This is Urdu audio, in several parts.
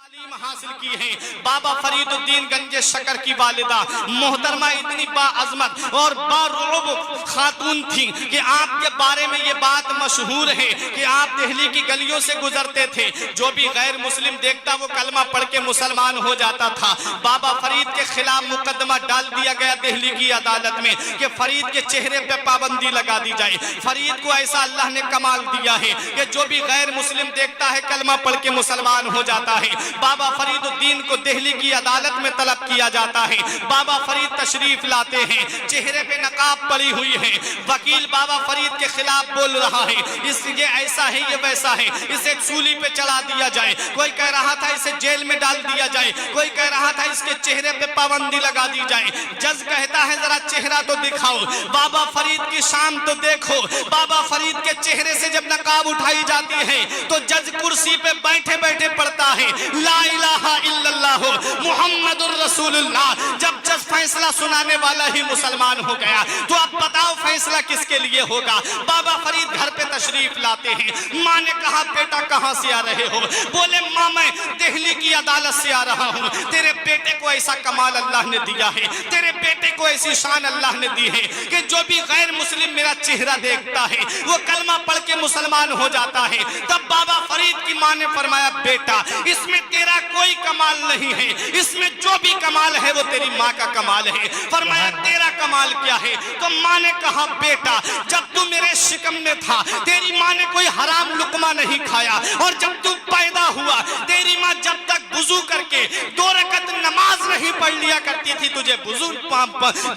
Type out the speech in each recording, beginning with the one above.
تعلیم حاصل کی ہے. بابا فرید الدین گنج شکر کی والدہ محترمہ اتنی باعظمت اور بارعب خاتون تھی کہ آپ کے بارے میں یہ بات مشہور ہے کہ آپ دہلی کی گلیوں سے گزرتے تھے, جو بھی غیر مسلم دیکھتا وہ کلمہ پڑھ کے مسلمان ہو جاتا تھا. بابا فرید کے خلاف مقدمہ ڈال دیا گیا دہلی کی عدالت میں کہ فرید کے چہرے پہ پابندی لگا دی جائے. فرید کو ایسا اللہ نے کمال دیا ہے کہ جو بھی غیر مسلم دیکھتا ہے کلمہ پڑھ کے مسلمان ہو جاتا ہے. بابا فرید الدین کو دہلی کی عدالت میں طلب کیا جاتا ہے. بابا فرید تشریف لاتے ہیں, چہرے پہ نقاب پڑی ہوئی ہے. وکیل بابا فرید کے خلاف بول رہا ہے, اس یہ ایسا ہے یہ ویسا ہے, اسے سولی پہ چلا دیا جائے. کوئی کہہ رہا تھا اسے جیل میں ڈال دیا جائے, کوئی کہہ رہا تھا اس کے چہرے پہ پابندی لگا دی جائے. جج کہتا ہے ذرا چہرہ تو دکھاؤ, بابا فرید کی شان تو دیکھو. بابا فرید کے چہرے سے جب نقاب اٹھائی جاتی ہے تو جج کرسی پہ بیٹھے بیٹھے پڑھتا ہے لا الہ الا اللہ محمد الرسول اللہ. جب جج فیصلہ سنانے والا ہی مسلمان ہو گیا تو اب بتاؤ فیصلہ کس کے لیے ہوگا. بابا فرید گھر پہ تشریف لاتے ہیں. ماں نے کہا بیٹا کہاں سے آ رہے ہو؟ بولے ماں میں دہلی کی عدالت سے آ رہا ہوں. تیرے بیٹے کو ایسا کمال اللہ نے دیا ہے, تیرے بیٹے کو ایسی شان اللہ نے دی ہے کہ جو بھی غیر مسلم میرا چہرہ دیکھتا ہے وہ کلمہ پڑھ کے مسلمان ہو جاتا ہے. تب بابا فرید کی ماں نے فرمایا بیٹا اس میں تیرا کوئی کمال نہیں ہے, اس میں جو بھی کمال ہے وہ تیری ماں کا کمال ہے. فرمایا تیرا کمال کیا ہے؟ تو ماں نے کہا بیٹا جب تو میرے شکم میں تھا تیری ماں نے کوئی حرام لقمہ نہیں کھایا, اور جب تو پیدا ہوا تیری ماں جب تک وضو کر کے 2 رکعت نماز نہیں پڑھ لیا کرتی تھی تجھے وضو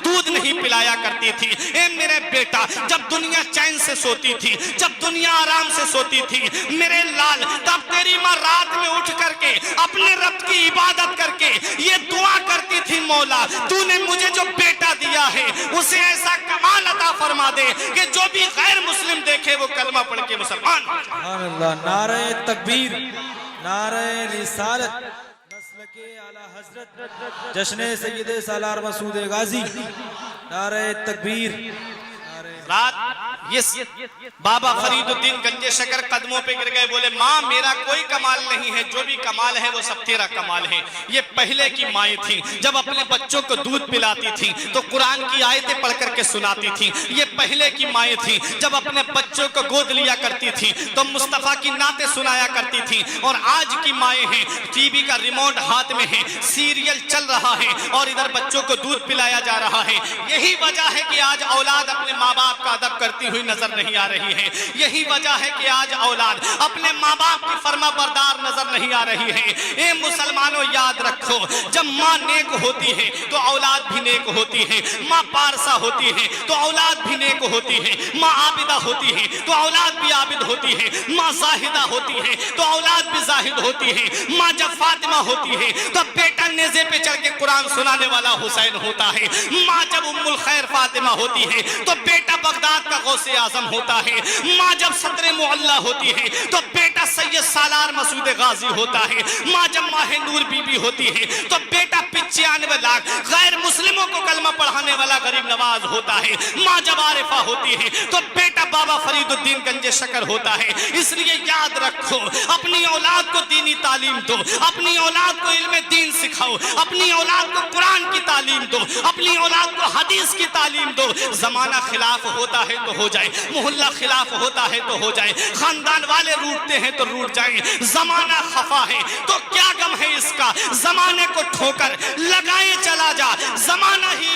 دودھ نہیں پلایا کرتی تھی. اے میرے بیٹا جب دنیا چین سے سوتی تھی, جب دنیا آرام سے سوتی تھی میرے لال, تب تیری ماں رات میں اٹھ کر کے اپنے رب کی عبادت کر کے یہ دعا کرتی تھی مولا تو نے مجھے جو بیٹا دیا ہے اسے ایسا کمال عطا فرما دے کہ جو بھی غیر مسلم دیکھے وہ کلمہ پڑھ کے مسلمان. سبحان اللہ. نعرہ تکبیر, نعرہ رسالت, نسل کے اعلی حضرت جشن سید سالار مسعود غازی. نعرہ تکبیر. رات یہ بابا فرید الدین گنج شکر قدموں پہ گر گئے, بولے ماں میرا کوئی کمال نہیں ہے, جو بھی کمال ہے وہ سب تیرا کمال ہے. یہ پہلے کی مائیں تھیں جب اپنے بچوں کو دودھ پلاتی تھیں تو قرآن کی آیتیں پڑھ کر کے سناتی تھیں. یہ پہلے کی مائیں تھیں جب اپنے بچوں کو گود لیا کرتی تھیں تو مصطفیٰ کی نعتیں سنایا کرتی تھیں. اور آج کی مائیں ہیں ٹی وی کا ریموٹ ہاتھ میں ہے, سیریل چل رہا ہے اور ادھر بچوں کو دودھ پلایا جا رہا ہے. یہی وجہ ہے کہ آج اولاد اپنے ماں باپ کا ادب کرتی ہوئی نظر نہیں آ رہی ہے. یہی وجہ ہے کہ آج اولاد اپنے ماں باپ کی فرما بردار نظر نہیں آ رہی ہے. اے مسلمانوں یاد رکھو جب ماں نیک ہوتی ہے تو اولاد بھی نیک ہوتی ہے, ماں پارسا ہوتی ہے تو اولاد بھی نیک ہوتی ہے, ماں عابدہ ہوتی ہے تو اولاد بھی عابد ہوتی ہے, ماں زاہدہ ہوتی ہے تو اولاد بھی زاہد ہوتی ہے. ماں جب فاطمہ ہوتی ہے تو بیٹا نیزے پہ چڑھ کے قرآن سنانے والا حسین ہوتا ہے. ماں جب ام الخیر فاطمہ ہوتی ہے تو بیٹا بغداد کا غوث اعظم ہوتا ہے. ماں جب صدر معلی ہوتی ہے تو بیٹا سید سالار مسعود غازی ہوتا ہے. ماں جب ماہ نور بی بی ہوتی ہے تو بیٹا 95 لاکھ غیر مسلموں کو کلمہ پڑھانے والا غریب نواز ہوتا ہے. ماں جب عارفہ ہوتی ہے تو بیٹا بابا فرید الدین گنج شکر ہوتا ہے. اس لیے یاد رکھو اپنی اولاد کو دینی تعلیم دو, اپنی اولاد کو علم دین سکھاؤ, اپنی اولاد کو قرآن کی تعلیم دو, اپنی اولاد کو حدیث کی تعلیم دو. زمانہ خلاف ہوتا ہے تو ہو جائے, محلہ خلاف ہوتا ہے تو ہو جائے, خاندان والے روٹتے ہیں تو روٹ جائیں. زمانہ خفا ہے تو کیا غم ہے اس کا, زمانے کو ٹھوکر لگائے چلا جا, زمانہ ہی